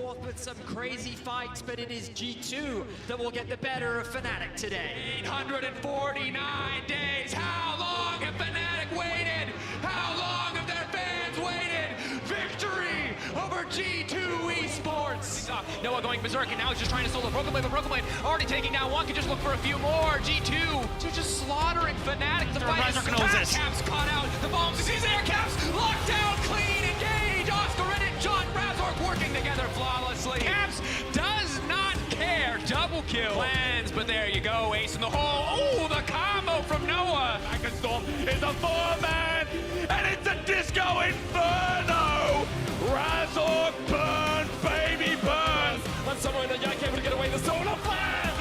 forth with some crazy fights, but it is G2 that will get the better of Fnatic today. 849 days. How long have Fnatic waited? How long have their fans waited? Victory over G2 Esports. Noah going berserk, and now he's just trying to solo Broken Blade, but Broken Blade already taking down one. Can just look for a few more. G2 just slaughtering Fnatic. The fight is back. Caps caught out. The bombs. He's there. Caps locked down. Clean engage. Oscar and John Razork working together flawlessly. Caps does not care. Double kill. Plans, but there you go. Ace in the hole. Oh, the combo from Noah. Storm is a 4-man, and it's a Disco Inferno. Razork burn, baby burn. And someone in the Yike able to get away. The solar flare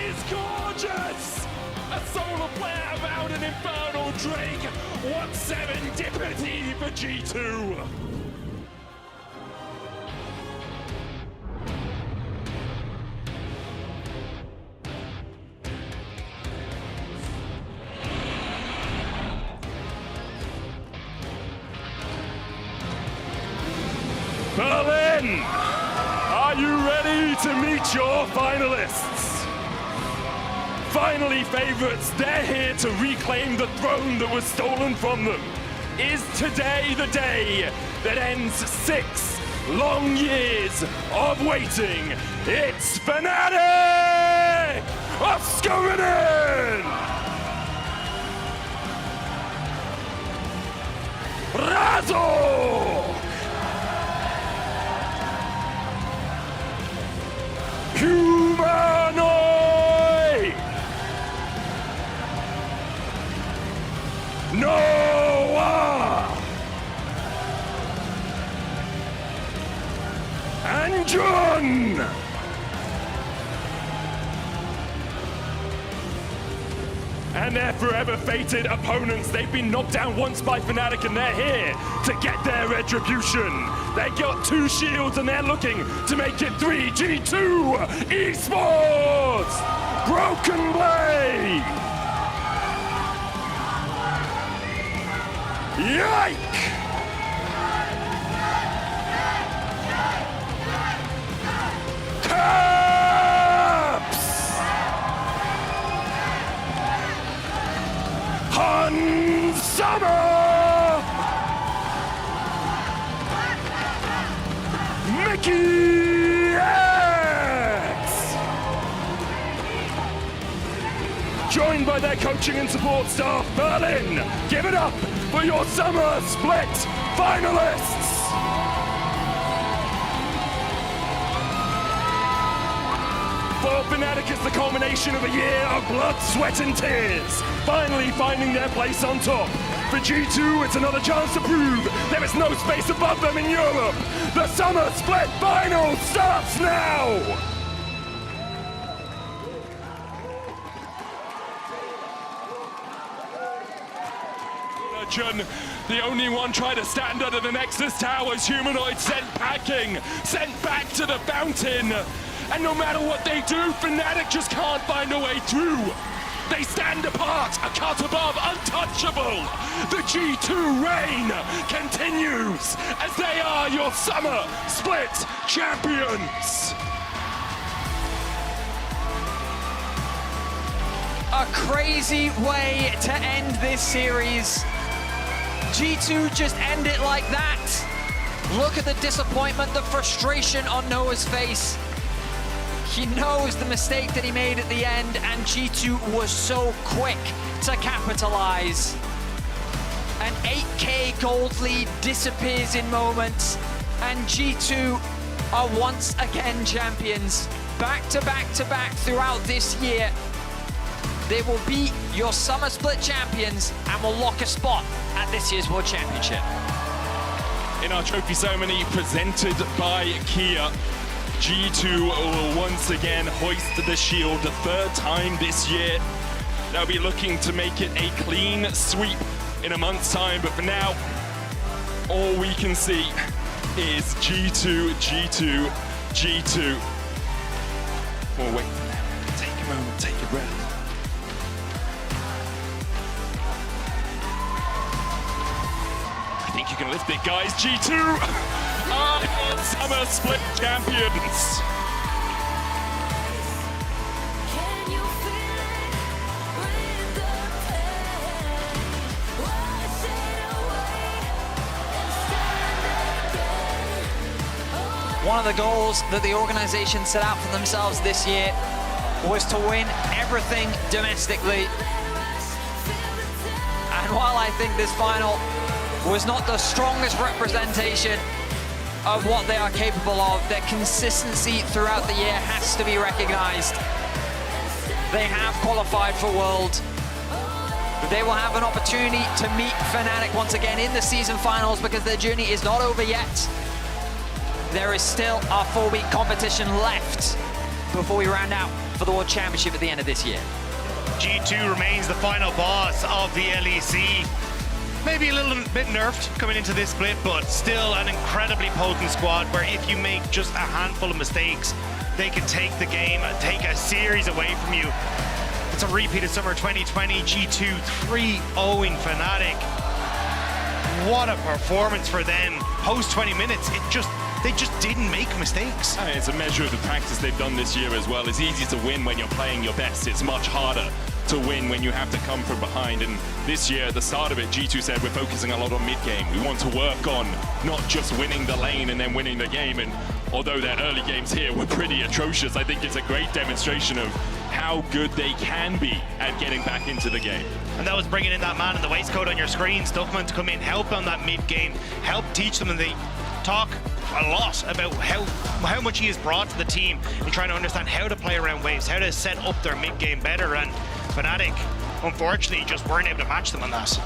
is gorgeous. A solar flare about an Infernal Drake. 1-7 Dippity for G2. Berlin, are you ready to meet your finalists? Finally, favorites, they're here to reclaim the throne that was stolen from them. Is today the day that ends 6 long years of waiting? It's Fnatic! Oscarinen! Razork! Humanoid! Noah! And John! And their forever fated opponents, they've been knocked down once by Fnatic and they're here to get their retribution. They got 2 shields and they're looking to make it 3 G2 Esports! Broken Blade! Yike! Caps! Summer! Mickey X! Joined by their coaching and support staff, Berlin, give it up for your summer split finalists! For Fnatic, it's the culmination of a year of blood, sweat and tears, finally finding their place on top. For G2, it's another chance to prove there is no space above them in Europe. The Summer Split Final starts now! The only one trying to stand under the Nexus Towers, Humanoid sent packing, sent back to the fountain. And no matter what they do, Fnatic just can't find a way through. They stand apart, a cut above, untouchable. The G2 reign continues as they are your Summer Split champions. A crazy way to end this series. G2 just end it like that. Look at the disappointment, the frustration on Noah's face. He knows the mistake that he made at the end, and G2 was so quick to capitalize. An 8K gold lead disappears in moments, and G2 are once again champions. Back to back to back throughout this year. They will be your Summer Split champions and will lock a spot at this year's World Championship. In our trophy ceremony presented by Kia, G2 will once again hoist the shield the 3rd time this year. They'll be looking to make it a clean sweep in a month's time, but for now, all we can see is G2, G2, G2. Oh, wait, take a moment, take a breath. I think you can lift it, guys. G2 are Summer Split champions. One of the goals that the organization set out for themselves this year was to win everything domestically. And while I think this final was not the strongest representation of what they are capable of, their consistency throughout the year has to be recognized. They have qualified for World. They will have an opportunity to meet Fnatic once again in the season finals because their journey is not over yet. There is still a 4-week competition left before we round out for the World Championship at the end of this year. G2 remains the final boss of the LEC. Maybe a little bit nerfed coming into this split, but still an incredibly potent squad where if you make just a handful of mistakes, they can take the game and take a series away from you. It's a repeat of summer 2020, G2 3-0ing Fnatic. What a performance for them. Post 20 minutes, they just didn't make mistakes. I mean, it's a measure of the practice they've done this year as well. It's easy to win when you're playing your best. It's much harder to win when you have to come from behind. And this year, at the start of it, G2 said we're focusing a lot on mid-game. We want to work on not just winning the lane and then winning the game. And although their early games here were pretty atrocious, I think it's a great demonstration of how good they can be at getting back into the game. And that was bringing in that man in the waistcoat on your screen, Stuckman, to come in, help on that mid-game, help teach them, and they talk a lot about how much he has brought to the team in trying to understand how to play around waves, how to set up their mid-game better, and Fnatic, unfortunately, just weren't able to match them on that.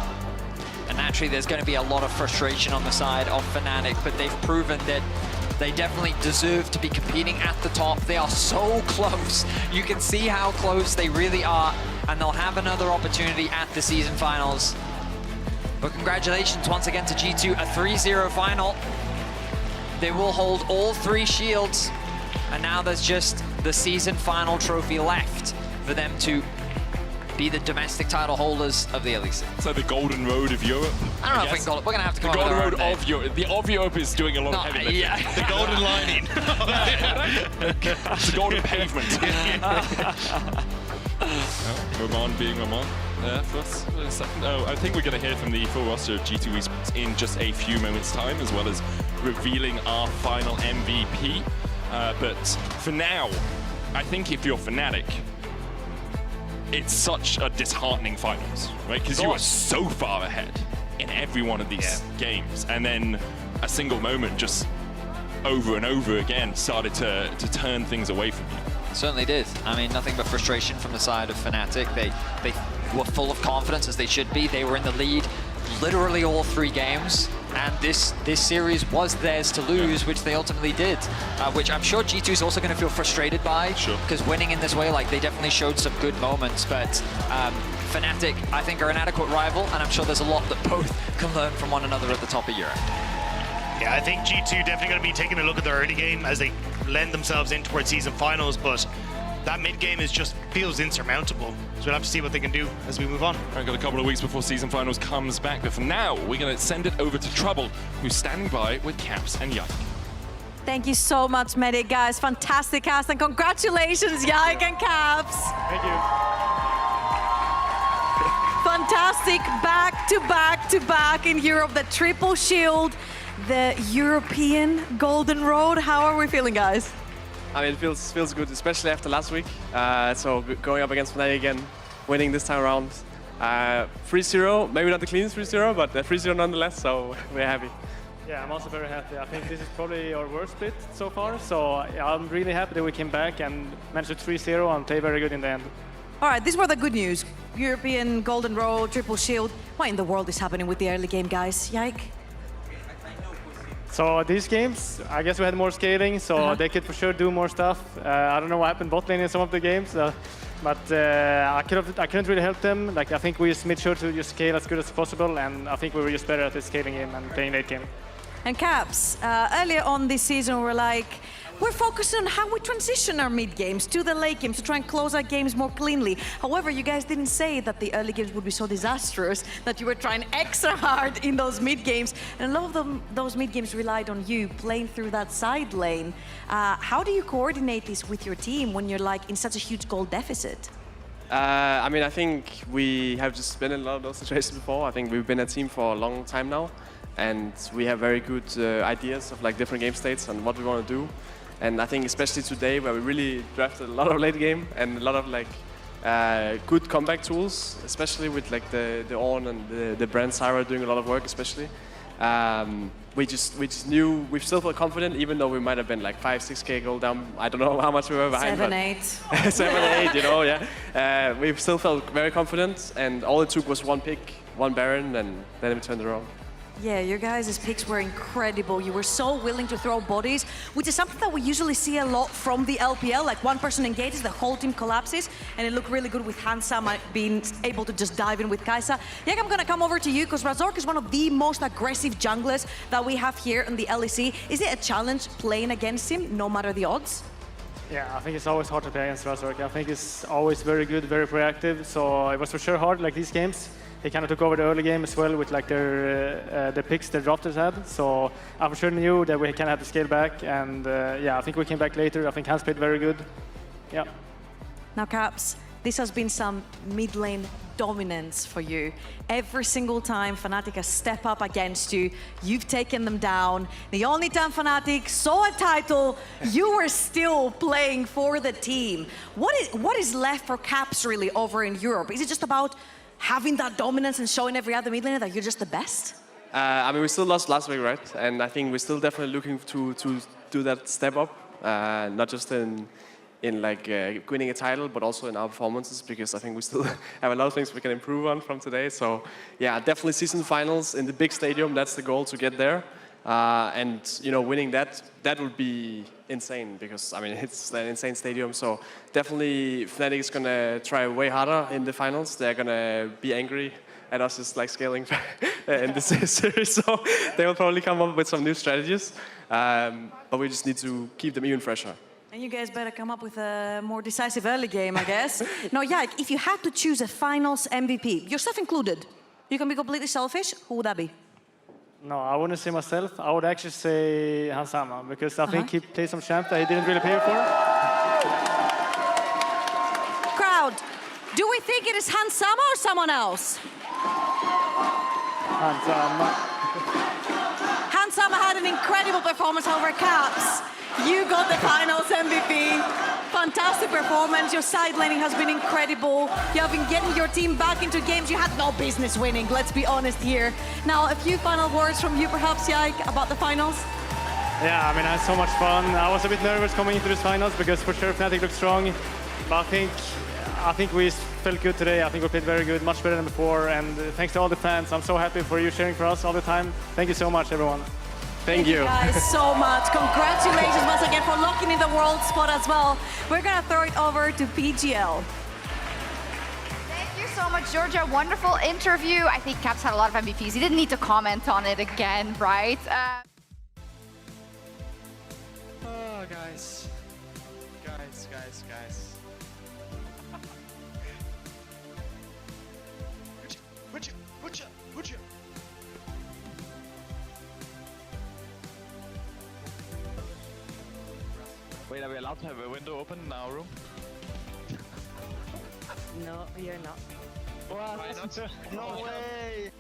And naturally, there's going to be a lot of frustration on the side of Fnatic, but they've proven that they definitely deserve to be competing at the top. They are so close. You can see how close they really are, and they'll have another opportunity at the season finals. But congratulations once again to G2, a 3-0 final. They will hold all 3 shields, and now there's just the season final trophy left for them to be the domestic title holders of the LEC. So the golden road of Europe. I don't know if we can call it. We're going to have to come the up golden with road of Europe. The of Europe is doing a lot of heavy lifting. Yeah. The golden lining. It's the golden pavement. Roman being Roman there for us for a second. Oh, I think we're going to hear from the full roster of G2 Esports in just a few moments' time, as well as revealing our final MVP. But for now, I think if you're Fnatic, it's such a disheartening finals, right? Because you are so far ahead in every one of these games, and then a single moment just over and over again started to turn things away from you. Certainly did. I mean, nothing but frustration from the side of Fnatic. They were full of confidence, as they should be. They were in the lead literally all 3 games, and this series was theirs to lose, which they ultimately did, which I'm sure G2 is also going to feel frustrated by, because winning in this way, like, they definitely showed some good moments, but Fnatic, I think, are an adequate rival, and I'm sure there's a lot that both can learn from one another at the top of Europe. Yeah, I think G2 definitely going to be taking a look at their early game as they lend themselves in towards season finals, but that mid-game feels insurmountable. So we'll have to see what they can do as we move on. I've got a couple of weeks before season finals comes back, but for now, we're going to send it over to Trouble, who's standing by with Caps and Yike. Thank you so much, Medic, guys. Fantastic cast, and congratulations, Yike and Caps. Thank you. Fantastic back-to-back in Europe, the triple shield, the European Golden Road. How are we feeling, guys? I mean, it feels good, especially after last week. So going up against Fnatic again, winning this time around. 3-0, maybe not the cleanest 3-0, but 3-0 nonetheless, so we're happy. Yeah, I'm also very happy. I think this is probably our worst split so far, so yeah, I'm really happy that we came back and managed to 3-0 and play very good in the end. All right, these were the good news. European Golden Road, triple shield. What in the world is happening with the early game, guys? Yike? So these games, I guess we had more scaling, so they could for sure do more stuff. I don't know what happened bot lane in some of the games, but I couldn't really help them. Like, I think we just made sure to just scale as good as possible, and I think we were just better at the scaling game and playing late game. And Caps, earlier on this season, we were like, we're focused on how we transition our mid games to the late games to try and close our games more cleanly. However, you guys didn't say that the early games would be so disastrous that you were trying extra hard in those mid games. And a lot of those mid games relied on you playing through that side lane. How do you coordinate this with your team when you're like in such a huge goal deficit? I mean, I think we have just been in a lot of those situations before. I think we've been a team for a long time now, and we have very good ideas of like different game states and what we want to do. And I think especially today, where we really drafted a lot of late game and a lot of like good comeback tools, especially with like the Ornn and the brand Syra doing a lot of work, especially. We just knew we still felt confident, even though we might have been like 5-6K goal down. I don't know how much we were behind. 7-8. 7-8, you know, yeah. We still felt very confident, and all it took was one pick, one Baron, and then we turned it around. Yeah, your guys' picks were incredible. You were so willing to throw bodies, which is something that we usually see a lot from the LPL. Like one person engages, the whole team collapses, and it looked really good with Hansama being able to just dive in with Kai'Sa. Yike, I'm gonna come over to you because Razork is one of the most aggressive junglers that we have here in the LEC. Is it a challenge playing against him, no matter the odds? Yeah, I think it's always hard to play against Razork. I think it's always very good, very proactive. So it was for sure hard, like these games. He kind of took over the early game as well with like their the picks the drafters had. So I for sure knew that we kind of had to scale back. And yeah, I think we came back later. I think Hans played very good. Yeah. Now, Caps, this has been some mid lane dominance for you. Every single time Fnatic has stepped up against you, you've taken them down. The only time Fnatic saw a title, you were still playing for the team. What is left for Caps really over in Europe? Is it just about having that dominance and showing every other mid laner that you're just the best? I mean, we still lost last week, right? And I think we're still definitely looking to do that step up, not just in like winning a title, but also in our performances, because I think we still have a lot of things we can improve on from today. So yeah, definitely season finals in the big stadium. That's the goal, to get there. And you know, winning that would be insane, because I mean it's an insane stadium. So definitely Fnatic is gonna try way harder in the finals. They're gonna be angry at us just like scaling in this series. So they will probably come up with some new strategies. But we just need to keep them even fresher. And you guys better come up with a more decisive early game, I guess. Now, Yike, if you had to choose a finals MVP, yourself included, you can be completely selfish, who would that be? No, I wouldn't say myself. I would actually say Hansama, because I think he played some champ that he didn't really pay for. Crowd, do we think it is Hansama or someone else? Hansama. Hansama had an incredible performance over Caps. You got the finals MVP. Fantastic performance. Your side laning has been incredible. You have been getting your team back into games you had no business winning, let's be honest here. Now, a few final words from you perhaps, Yike, about the finals? Yeah, I mean, I had so much fun. I was a bit nervous coming into this finals because for sure Fnatic looked strong. But I think we felt good today. I think we played very good, much better than before. And thanks to all the fans. I'm so happy for you cheering for us all the time. Thank you so much, everyone. Thank you guys so much. Congratulations once again for locking in the world spot as well. We're gonna throw it over to PGL. Thank you so much, Georgia. Wonderful interview. I think Caps had a lot of MVPs. He didn't need to comment on it again, right? Oh, guys. Would you? Wait, are we allowed to have a window open in our room? No, you're not. What? Why not? No way!